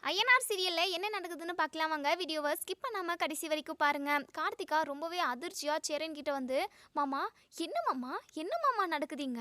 ஐயனார் சீரியல்ல என்ன நடக்குதுன்னு பார்க்கலாம் வாங்க. வீடியோவை ஸ்கிப் பண்ணாம கடைசி வரைக்கும் பாருங்க. கார்த்திகா ரொம்பவே அதிர்ச்சியா சேரன் கிட்ட வந்து, மாமா என்ன மாமா நடக்குதுங்க?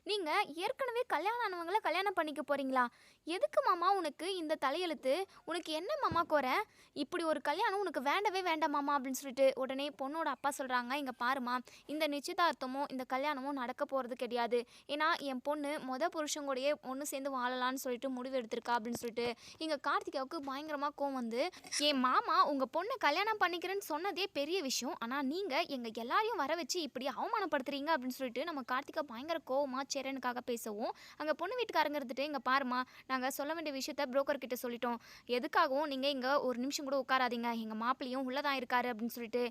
நீங்க ஏற்கனவே கல்யாணம் ஆனவங்கள கல்யாணம் பண்ணிக்க போறீங்களா? எதுக்கு மாமா உனக்கு இந்த தலையெழுத்து? உனக்கு என்ன மாமா குறை? இப்படி ஒரு கல்யாணம் உனக்கு வேண்டவே வேண்டாம் மாமா அப்படின்னு சொல்லிட்டு உடனே பொண்ணோட அப்பா சொல்றாங்க, இங்க பாருமா, இந்த நிச்சயதார்த்தமும் இந்த கல்யாணமும் நடக்க போறது கிடையாது. ஏன்னா என் பொண்ணு புருஷன் கூடயே ஒன்று சேர்ந்து வாழலான்னு சொல்லிட்டு முடிவு எடுத்திருக்கா அப்படின்னு சொல்லிட்டு இங்க கார்த்திகாவுக்கு பயங்கரமாக கோவம் வந்து, என் மாமா உங்கள் பொண்ணை கல்யாணம் பண்ணிக்கிறேன்னு சொன்னதே பெரிய விஷயம், ஆனால் நீங்கள் எங்கள் எல்லாரையும் வர வச்சு இப்படி அவமானப்படுத்துறீங்க அப்படின்னு சொல்லிட்டு நம்ம கார்த்திகா பயங்கர கோவமாக சேரனுக்காக பேசவும், அங்கே பொண்ணு வீட்டுக்காரங்க இருந்துட்டு, இங்கே பாருமா, நாங்கள் சொல்ல வேண்டிய விஷயத்த புரோக்கர் கிட்ட சொல்லிட்டோம், எதுக்காகவும் நீங்கள் இங்கே ஒரு நிமிஷம் கூட உட்காராதீங்க, எங்கள் மாப்பிள்ளையும் உள்ளே தான் இருக்காரு அப்படின்னு சொல்லிட்டு,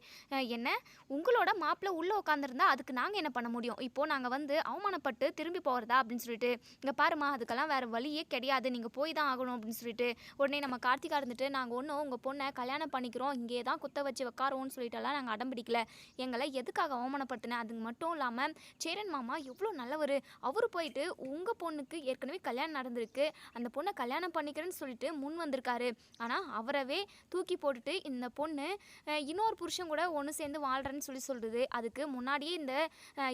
என்ன உங்களோட மாப்பிள்ளை உள்ளே உட்காந்துருந்தா அதுக்கு நாங்கள் என்ன பண்ண முடியும், இப்போது நாங்கள் வந்து அவமானப்பட்டு திரும்பி போகிறதா அப்படின்னு சொல்லிட்டு, இங்கே பாருமா, அதுக்கெல்லாம் வேறு வழியே கிடையாது, நீங்கள் போய் தான் ஆகணும் அப்படின்னு சொல்லிட்டு உடனே நம்ம கார்த்திகா இருந்துட்டு, நாங்கள் ஒன்றும் உங்கள் பொண்ணை கல்யாணம் பண்ணிக்கிறோம், இங்கே தான் குத்த வச்சு வைக்காரோன்னு சொல்லிட்டுலாம் நாங்கள் அடம் பிடிக்கல, எங்களை எதுக்காக அவமானப்படுத்தினேன், அது மட்டும் இல்லாமல் சேரன் மாமா எவ்வளோ நல்லவர், அவர் போயிட்டு உங்கள் பொண்ணுக்கு ஏற்கனவே கல்யாணம் நடந்திருக்கு, அந்த பொண்ணை கல்யாணம் பண்ணிக்கிறேன்னு சொல்லிட்டு முன் வந்திருக்காரு, ஆனால் அவரவே தூக்கி போட்டுட்டு இந்த பொண்ணு இன்னொரு புருஷன் கூட ஒன்று சேர்ந்து வாழ்கிறேன்னு சொல்லுது, அதுக்கு முன்னாடியே இந்த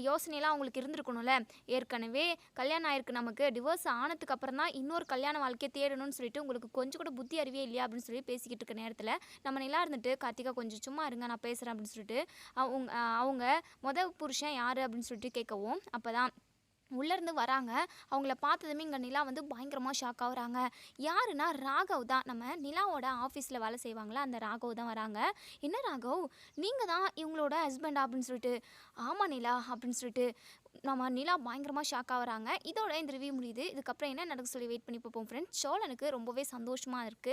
யோசனையெல்லாம் அவங்களுக்கு இருந்திருக்கணும்ல, ஏற்கனவே கல்யாணம் ஆயிருக்கு, நமக்கு டிவோர்ஸ் ஆனதுக்கு அப்புறம் தான் இன்னொரு கல்யாண வாழ்க்கையை தேடணும்னு சொல்லிட்டு உங்களுக்கு கொஞ்சம் கூட புத்தி அறிவே இல்லையா அப்படின்னு சொல்லி பேசிக்கிட்டு இருக்க நேரத்தில் நம்ம நிலா இருந்துட்டு, கார்த்திகா கொஞ்சம் சும்மா இருங்க நான் பேசுகிறேன் அப்படின்னு சொல்லிட்டு அவங்க புருஷன் யார் அப்படின்னு சொல்லிட்டு கேட்கவும், அப்போ தான் உள்ளேருந்து வராங்க. அவங்கள பார்த்ததுமே இங்கே நிலா வந்து பயங்கரமாக ஷாக் ஆகுறாங்க. யாருன்னா ராகவ் தான், நம்ம நிலாவோட ஆஃபீஸில் வேலை செய்வாங்களா அந்த ராகவ் தான் வராங்க. என்ன ராகவ், நீங்கள் தான் இவங்களோட ஹஸ்பண்டா அப்படின்னு சொல்லிட்டு, ஆமாம் நிலா அப்படின்னு சொல்லிட்டு நம்ம நிலா பயங்கரமாக ஷாக் ஆகுறாங்க. இதோட இந்த ரிவ்யூ முடியுது. இதுக்கப்புறம் என்ன நடக்க சொல்லி வெயிட் பண்ணி பார்ப்போம் ஃப்ரெண்ட்ஸ். சோழனுக்கு ரொம்பவே சந்தோஷமாக இருக்குது.